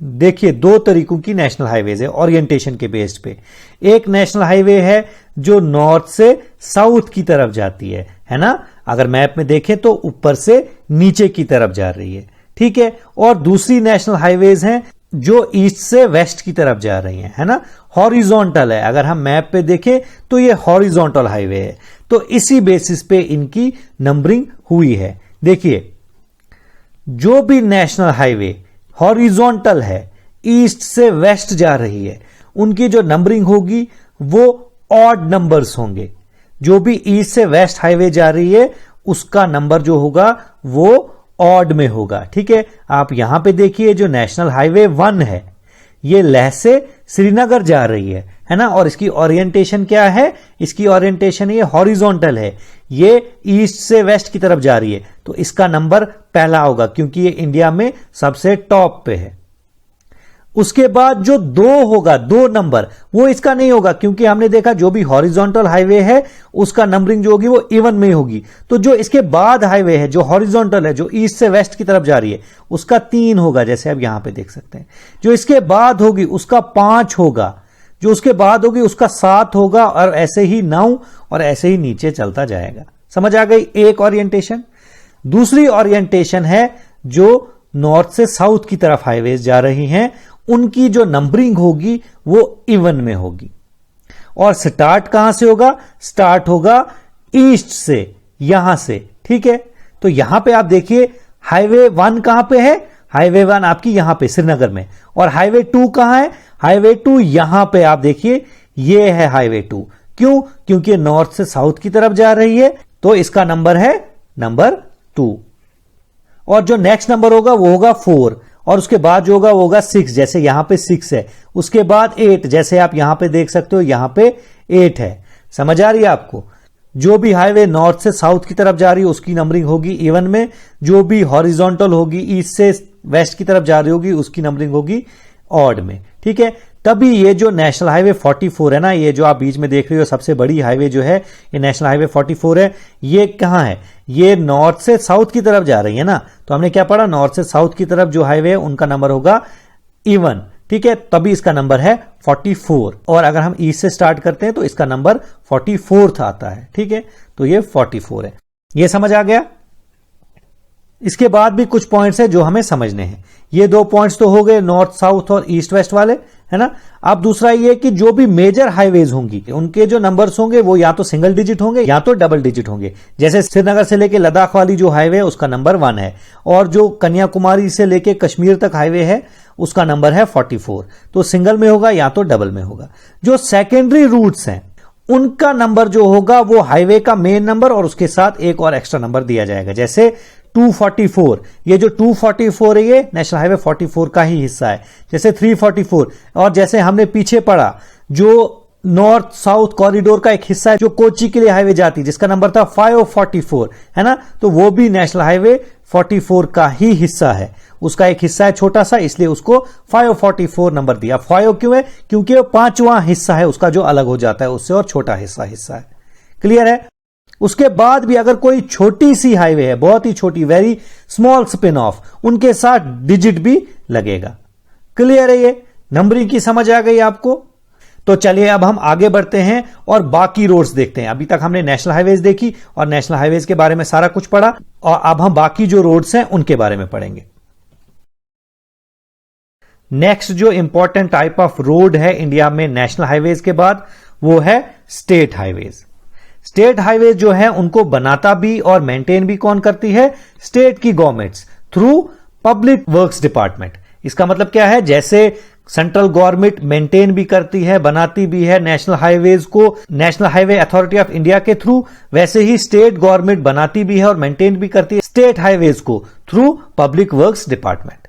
देखिए, दो तरीकों की नेशनल हाईवेज है ओरिएंटेशन के बेस पे। एक नेशनल हाईवे है जो नॉर्थ से साउथ की तरफ जाती है ना, अगर मैप में देखें तो ऊपर से नीचे की तरफ जा रही है। ठीक है, और दूसरी नेशनल हाईवेज हैं जो ईस्ट से वेस्ट की तरफ जा रही हैं, है ना, हॉरिजॉन्टल है। अगर हम मैप पे देखें तो ये हॉरिजॉन्टल हाईवे है, तो इसी बेसिस पे इनकी नंबरिंग हुई है। देखिए, जो भी नेशनल हाईवे हॉरिजॉन्टल है, ईस्ट से वेस्ट जा रही है, उनकी जो नंबरिंग होगी वो ऑड नंबर्स होंगे। जो भी ईस्ट से वेस्ट हाईवे जा रही है उसका नंबर जो होगा वो ऑड में होगा। ठीक है, आप यहां पे देखिए, जो नेशनल हाईवे 1 है ये लेह से श्रीनगर जा रही है ना, और इसकी ओरिएंटेशन क्या है, इसकी ओरिएंटेशन ये हॉरिजॉन्टल है, ये ईस्ट से वेस्ट की तरफ जा रही है, तो इसका नंबर पहला होगा क्योंकि ये इंडिया में सबसे टॉप पे है। उसके बाद जो 2 होगा, 2 नंबर, वो इसका नहीं होगा क्योंकि हमने देखा जो भी हॉरिजॉन्टल हाईवे है उसका नंबरिंग जो होगी वो इवन में होगी। तो जो इसके बाद हाईवे है जो हॉरिजॉन्टल है, जो ईस्ट से वेस्ट की तरफ जा रही है, उसका 3 होगा, जैसे आप यहां पे देख सकते हैं। जो इसके बाद होगी उसका 5 होगा, जो उसके बाद होगी उसका 7 होगा, और ऐसे ही 9, और ऐसे ही नीचे चलता जाएगा। समझ आ गई एक ओरिएंटेशन। दूसरी ओरिएंटेशन है जो नॉर्थ से साउथ की तरफ हाईवेज जा रही हैं, उनकी जो नंबरिंग होगी वो इवन में होगी। और स्टार्ट कहां से होगा, स्टार्ट होगा ईस्ट से, यहां से। ठीक है, तो यहां पे आप देखिए हाईवे 1 कहां पे है, हाईवे 1 आपकी यहां पे श्रीनगर में, और हाईवे 2 कहां है, हाईवे 2 यहां पे आप देखिए, ये है हाईवे 2। क्यों, क्योंकि नॉर्थ से साउथ की तरफ जा रही है, तो इसका नंबर है नंबर 2। और जो नेक्स्ट नंबर होगा वो होगा 4, और उसके बाद जो होगा वो होगा 6, जैसे यहां पे 6 है। उसके बाद 8, जैसे आप यहां पे देख सकते हो यहां पे 8 है। समझ आ रही है आपको। जो भी हाईवे नॉर्थ से साउथ की तरफ जा रही है उसकी नंबरिंग होगी इवन में, जो भी हॉरिजॉन्टल होगी ईस्ट से वेस्ट की तरफ जा रही होगी उसकी नंबरिंग होगी ऑड में। ठीक है, तभी ये जो नेशनल हाईवे 44 है ना, ये जो आप बीच में देख रहे हो सबसे बड़ी हाईवे जो है, ये नेशनल हाईवे 44 है। ये कहां है, ये नॉर्थ से साउथ की तरफ जा रही है ना, तो हमने क्या पढ़ा, नॉर्थ से साउथ की तरफ जो हाईवे है उनका नंबर होगा इवन। ठीक है, तभी इसका नंबर है 44, और अगर हम ईस्ट से स्टार्ट करते हैं तो इसका नंबर 44th आता है। ठीक है, तो ये 44 है। ये समझ आ गया। इसके बाद भी कुछ पॉइंट्स है जो हमें समझने हैं। ये 2 पॉइंट्स तो हो गए नॉर्थ साउथ और ईस्ट वेस्ट वाले, है ना। अब दूसरा ये कि जो भी मेजर हाईवेज होंगी उनके जो नंबर्स होंगे वो या तो सिंगल डिजिट होंगे या तो डबल डिजिट होंगे। जैसे श्रीनगर से लेके लद्दाख वाली जो हाईवे है उसका नंबर 1 है, और जो कन्याकुमारी से लेके कश्मीर तक हाईवे है उसका नंबर है 44। तो सिंगल में होगा या तो डबल में होगा। जो सेकेंडरी रूट्स हैं उनका नंबर जो होगा वो हाईवे का मेन नंबर और उसके साथ एक और एक्स्ट्रा नंबर दिया जाएगा। जैसे 244, ये जो 244 है ये नेशनल हाईवे 44 का ही हिस्सा है। जैसे 344, और जैसे हमने पीछे पढ़ा जो नॉर्थ साउथ कॉरिडोर का एक हिस्सा है जो कोच्चि के लिए हाईवे जाती, जिसका नंबर था 544, है ना, तो वो भी नेशनल हाईवे 44 का ही हिस्सा है। उसका एक हिस्सा है छोटा सा, इसलिए उसको 544 नंबर दिया। 5 क्यों है, क्योंकि वो 5वां हिस्सा है उसका जो अलग हो जाता है उससे, और छोटा हिस्सा है। क्लियर है। उसके बाद भी अगर कोई छोटी सी हाईवे है, बहुत ही छोटी, वेरी स्मॉल स्पिन ऑफ, उनके साथ डिजिट भी लगेगा। क्लियर है। ये नंबरिंग की समझ आ गई आपको। तो चलिए अब हम आगे बढ़ते हैं और बाकी रोड्स देखते हैं। अभी तक हमने नेशनल हाईवेज देखी और नेशनल हाईवेज के बारे में सारा कुछ पढ़ा, और अब हम बाकी जो रोड्स हैं उनके बारे में पढ़ेंगे। नेक्स्ट जो इंपॉर्टेंट टाइप ऑफ रोड है इंडिया में नेशनल हाईवेज के बाद, वो है स्टेट हाईवेज। स्टेट हाईवेज जो है उनको बनाता भी और मेंटेन भी कौन करती है, स्टेट की governments through public works department. इसका मतलब क्या है, जैसे सेंट्रल गवर्नमेंट मेंटेन भी करती है, बनाती भी है नेशनल हाईवेज को national highway authority of India के थ्रू, वैसे ही स्टेट गवर्नमेंट बनाती भी है और मेंटेन भी करती है स्टेट हाईवेज को थ्रू पब्लिक वर्क्स डिपार्टमेंट।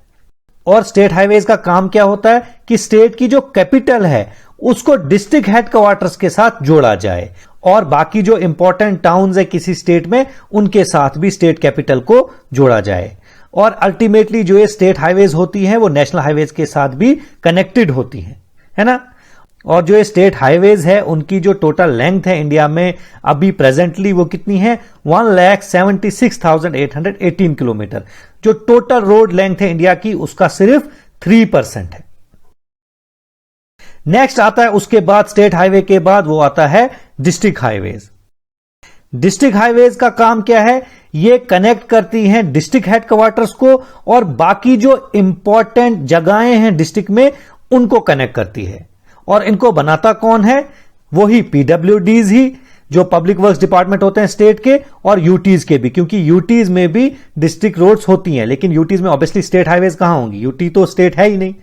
और स्टेट हाईवेज का काम क्या होता है कि स्टेट की जो कैपिटल है उसको डिस्ट्रिक्ट हेडक्वार्टर्स के साथ जोड़ा जाए, और बाकी जो इंपॉर्टेंट टाउन्स है किसी स्टेट में उनके साथ भी स्टेट कैपिटल को जोड़ा जाए। और अल्टीमेटली जो ये स्टेट हाईवेज होती हैं वो नेशनल हाईवेज के साथ भी कनेक्टेड होती हैं, है ना। और जो ये स्टेट हाईवेज है उनकी जो टोटल लेंथ है इंडिया में अभी प्रेजेंटली वो कितनी है, 1,76,818 किलोमीटर। जो टोटल रोड लेंथ है इंडिया की उसका सिर्फ 3% है। नेक्स्ट आता है उसके बाद स्टेट हाईवे के बाद वो आता है डिस्ट्रिक्ट हाईवेज। डिस्ट्रिक्ट हाईवेज का काम क्या है, ये कनेक्ट करती हैं डिस्ट्रिक्ट हेडक्वार्टर्स को और बाकी जो इंपॉर्टेंट जगहें हैं डिस्ट्रिक्ट में उनको कनेक्ट करती है। और इनको बनाता कौन है, वही पीडब्ल्यूडीज ही, जो पब्लिक वर्क्स डिपार्टमेंट होते हैं स्टेट के, और यूटीज के भी, क्योंकि यूटीज में भी डिस्ट्रिक्ट रोड्स होती हैं, लेकिन यूटीज में ऑब्वियसली स्टेट हाईवेज कहां होंगी, यूटी तो स्टेट है ही नहीं,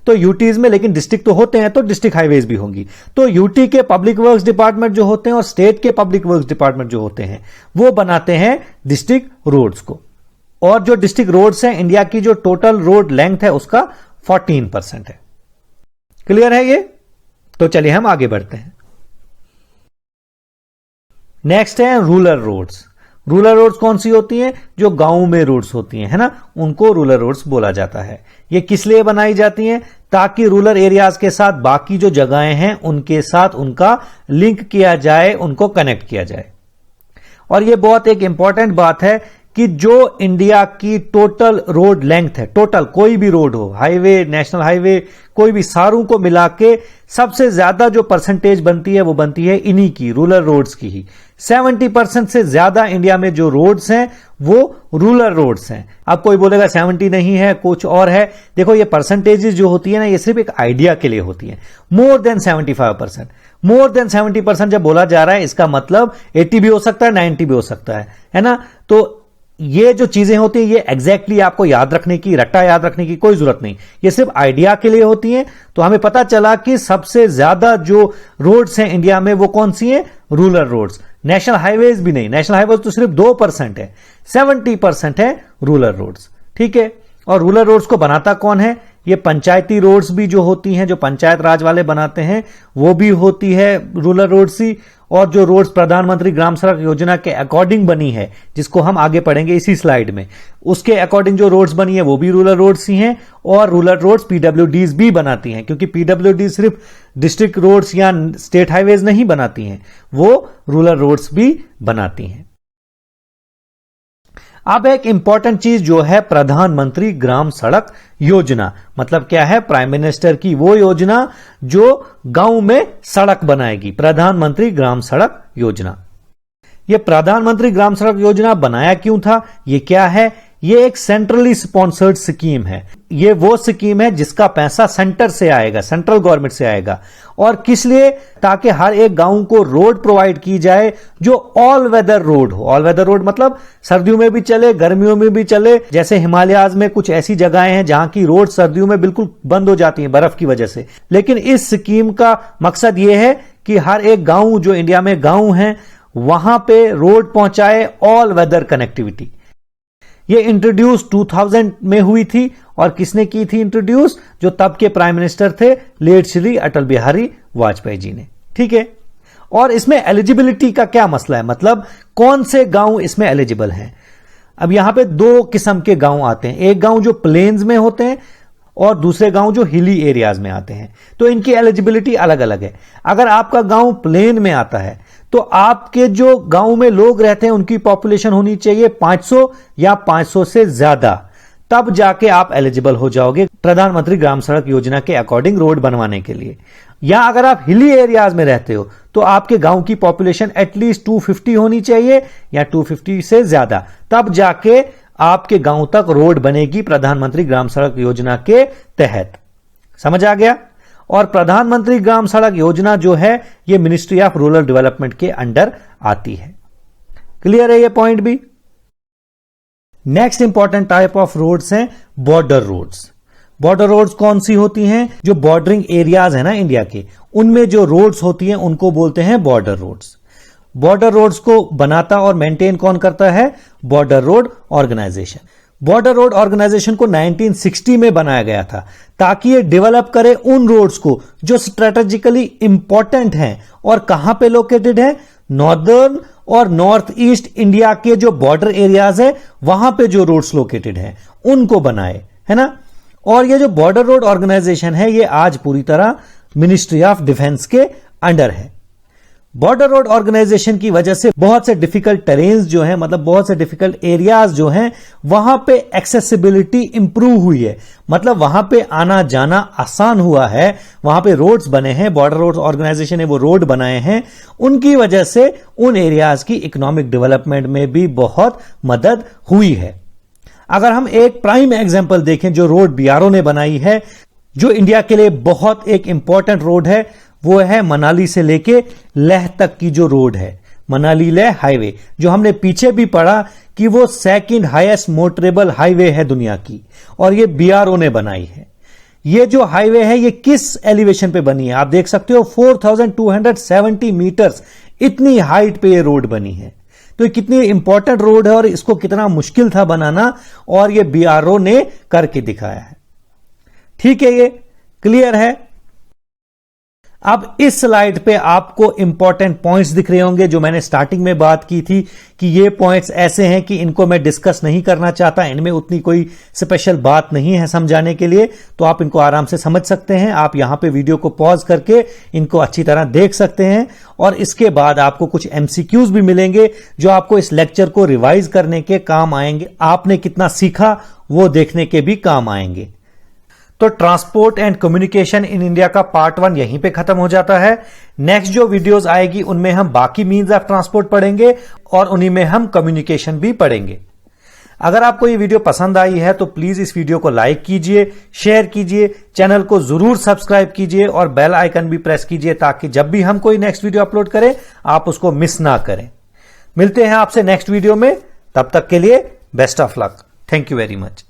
तो यूटीज में लेकिन डिस्ट्रिक्ट तो होते हैं, तो डिस्ट्रिक्ट हाईवेज भी होंगी। तो यूटी के पब्लिक वर्क्स डिपार्टमेंट जो होते हैं और स्टेट के पब्लिक वर्क्स डिपार्टमेंट जो होते हैं वो बनाते हैं डिस्ट्रिक्ट रोड्स को। और जो डिस्ट्रिक्ट रोड्स हैं इंडिया की जो टोटल रोड लेंथ है उसका 14% है। क्लियर है ये? तो चलिए हम आगे बढ़ते हैं। नेक्स्ट है रूरल रोड्स। रूरल रोड्स कौन सी होती हैं, जो गांव में रोड्स होती हैं, है ना, उनको रूरल रोड्स बोला जाता है। ये किस लिए बनाई जाती हैं, ताकि रूरल एरियाज के साथ बाकी जो जगहें हैं उनके साथ उनका लिंक किया जाए, उनको कनेक्ट किया जाए। और ये बहुत एक इंपॉर्टेंट बात है कि जो इंडिया की टोटल रोड लेंथ है, टोटल कोई भी रोड हो, हाईवे, नेशनल हाईवे, कोई भी, सारों को मिला के सबसे ज्यादा जो परसेंटेज बनती है वो बनती है इन्हीं की, रूरल रोड्स की ही। 70% से ज्यादा इंडिया में जो रोड्स हैं वो रूरल रोड्स हैं। अब कोई बोलेगा 70 नहीं है, कुछ और है। देखो ये परसेंटेजेस जो होती है ना, ये सिर्फ एक आइडिया के लिए होती है। मोर देन 75%, मोर देन 70% जब बोला जा रहा है इसका मतलब 80 भी हो सकता है, 90 भी हो सकता है ना। तो ये जो चीजें होती हैं ये एग्जैक्टली आपको याद रखने की, रट्टा याद रखने की कोई जरूरत नहीं, ये सिर्फ आइडिया के लिए होती हैं। तो हमें पता चला कि सबसे ज्यादा जो रोड्स हैं इंडिया में वो कौन सी हैं, रूरल रोड्स। नेशनल हाईवेज भी नहीं, नेशनल हाईवेज तो सिर्फ 2% है, 70% है रूरल रोड्स। ठीक है, और रूरल रोड्स को बनाता कौन है, ये पंचायती रोड्स भी जो होती हैं, जो पंचायत राज वाले बनाते हैं, वो भी होती है रूरल रोड्स ही। और जो रोड्स प्रधानमंत्री ग्राम सड़क योजना के अकॉर्डिंग बनी है, जिसको हम आगे पढ़ेंगे इसी स्लाइड में, उसके अकॉर्डिंग जो रोड्स बनी है वो भी रूरल रोड्स ही हैं। और रूरल रोड्स पीडब्ल्यूडीज भी बनाती हैं, क्योंकि पीडब्ल्यूडीज सिर्फ डिस्ट्रिक्ट रोड्स या स्टेट हाईवेज नहीं बनाती हैं, वो रूरल रोड्स भी बनाती हैं। अब एक इंपॉर्टेंट चीज जो है प्रधानमंत्री ग्राम सड़क योजना, मतलब क्या है, प्राइम मिनिस्टर की वो योजना जो गांव में सड़क बनाएगी, प्रधानमंत्री ग्राम सड़क योजना। ये प्रधानमंत्री ग्राम सड़क योजना बनाया क्यों था, ये क्या है, ये एक सेंट्रली स्पॉन्सर्ड स्कीम है। ये वो स्कीम है जिसका पैसा सेंटर से आएगा, सेंट्रल गवर्नमेंट से आएगा। और किस लिए, ताकि हर एक गांव को रोड प्रोवाइड की जाए जो ऑल वेदर रोड हो। ऑल वेदर रोड मतलब सर्दियों में भी चले, गर्मियों में भी चले। जैसे हिमालयाज में कुछ ऐसी जगहें हैं जहां की रोड सर्दियों में बिल्कुल बंद हो जाती हैं बर्फ की वजह से, लेकिन इस स्कीम का मकसद यह है कि हर एक गांव, जो इंडिया में गांव हैं, वहां पे रोड पहुंचाए ऑल वेदर कनेक्टिविटी। ये इंट्रोड्यूस 2000 में हुई थी, और किसने की थी इंट्रोड्यूस, जो तब के प्राइम मिनिस्टर थे लेट श्री अटल बिहारी वाजपेयी जी ने। ठीक है, और इसमें एलिजिबिलिटी का क्या मसला है, मतलब कौन से गांव इसमें एलिजिबल हैं। अब यहां पे दो किस्म के गांव आते हैं, एक गांव जो प्लेन्स में होते हैं और दूसरे गांव जो हिली एरियाज में आते हैं। तो इनकी एलिजिबिलिटी अलग अलग है। अगर आपका गांव प्लेन में आता है तो आपके जो गांव में लोग रहते हैं उनकी पॉपुलेशन होनी चाहिए 500 या 500 से ज्यादा, तब जाके आप एलिजिबल हो जाओगे प्रधानमंत्री ग्राम सड़क योजना के अकॉर्डिंग रोड बनवाने के लिए। या अगर आप हिली एरियाज में रहते हो तो आपके गांव की पॉपुलेशन एटलीस्ट 250 होनी चाहिए या 250 से ज्यादा, तब जाके आपके गांव तक रोड बनेगी प्रधानमंत्री ग्राम सड़क योजना के तहत। समझ आ गया? और प्रधानमंत्री ग्राम सड़क योजना जो है ये मिनिस्ट्री ऑफ रूरल डेवलपमेंट के अंडर आती है। क्लियर है ये पॉइंट भी? Next important type of roads हैं बॉर्डर रोड्स। बॉर्डर रोड्स कौन सी होती हैं, जो बॉर्डरिंग एरियाज है ना इंडिया के, उनमें जो रोड्स होती हैं उनको बोलते हैं बॉर्डर रोड्स। बॉर्डर रोड्स को बनाता और मेंटेन कौन करता है, border road organisation. Border road organisation को 1960 में बनाया गया था ताकि ये डेवलप करे उन रोड्स को जो स्ट्रेटेजिकली इंपॉर्टेंट हैं और कहां पे लोकेटेड है, नॉर्दर्न और नॉर्थ ईस्ट इंडिया के जो बॉर्डर एरियाज है वहां पे जो रोड्स लोकेटेड हैं उनको बनाए, है ना। और ये जो बॉर्डर रोड ऑर्गेनाइजेशन है ये आज पूरी तरह मिनिस्ट्री ऑफ डिफेंस के अंडर है। बॉर्डर रोड ऑर्गेनाइजेशन की वजह से बहुत से डिफिकल्ट टेरेन्स जो हैं, मतलब बहुत से डिफिकल्ट एरियाज जो हैं, वहां पे एक्सेसिबिलिटी इंप्रूव हुई है, मतलब वहां पे आना जाना आसान हुआ है। वहां पे रोड्स बने हैं, बॉर्डर रोड ऑर्गेनाइजेशन ने वो रोड बनाए हैं, उनकी वजह से उन एरियाज की इकोनॉमिक डेवलपमेंट में भी बहुत मदद हुई है। अगर हम एक प्राइम एग्जांपल देखें जो रोड बीआरओ ने बनाई है, जो इंडिया के लिए बहुत एक इंपॉर्टेंट रोड है, वो है मनाली से लेके लेह तक की जो रोड है, मनाली लेह हाईवे, जो हमने पीछे भी पढ़ा कि वो सेकंड हाईएस्ट मोटरेबल हाईवे है दुनिया की, और ये बीआरओ ने बनाई है। ये जो हाईवे है ये किस एलिवेशन पे बनी है आप देख सकते हो, 4270 मीटर्स, इतनी हाइट पे ये रोड बनी है। तो ये कितनी इंपॉर्टेंट रोड है और इसको कितना मुश्किल था बनाना, और ये बीआरओ ने करके दिखाया है। ठीक है, ये क्लियर है। अब इस स्लाइड पे आपको इंपॉर्टेंट पॉइंट्स दिख रहे होंगे जो मैंने स्टार्टिंग में बात की थी कि ये पॉइंट्स ऐसे हैं कि इनको मैं डिस्कस नहीं करना चाहता, इनमें उतनी कोई स्पेशल बात नहीं है समझाने के लिए, तो आप इनको आराम से समझ सकते हैं। आप यहां पे वीडियो को पॉज करके इनको अच्छी तरह देख सकते हैं, और इसके बाद आपको कुछ एमसीक्यूज भी मिलेंगे जो आपको इस लेक्चर को रिवाइज करने के काम आएंगे, आपने कितना सीखा वो देखने के भी काम आएंगे। तो transport and communication in India का पार्ट 1 यहीं पे खत्म हो जाता है। नेक्स्ट जो वीडियोस आएगी उनमें हम बाकी मीन्स ऑफ ट्रांसपोर्ट पढ़ेंगे और उन्हीं में हम कम्युनिकेशन भी पढ़ेंगे। अगर आपको ये वीडियो पसंद आई है तो प्लीज इस वीडियो को लाइक कीजिए, शेयर कीजिए, चैनल को जरूर सब्सक्राइब कीजिए और बेल आइकन भी प्रेस कीजिए ताकि जब भी हम कोई नेक्स्ट वीडियो अपलोड करें आप उसको मिस ना करें। मिलते हैं आपसे नेक्स्ट वीडियो में, तब तक के लिए best of luck. Thank you very much.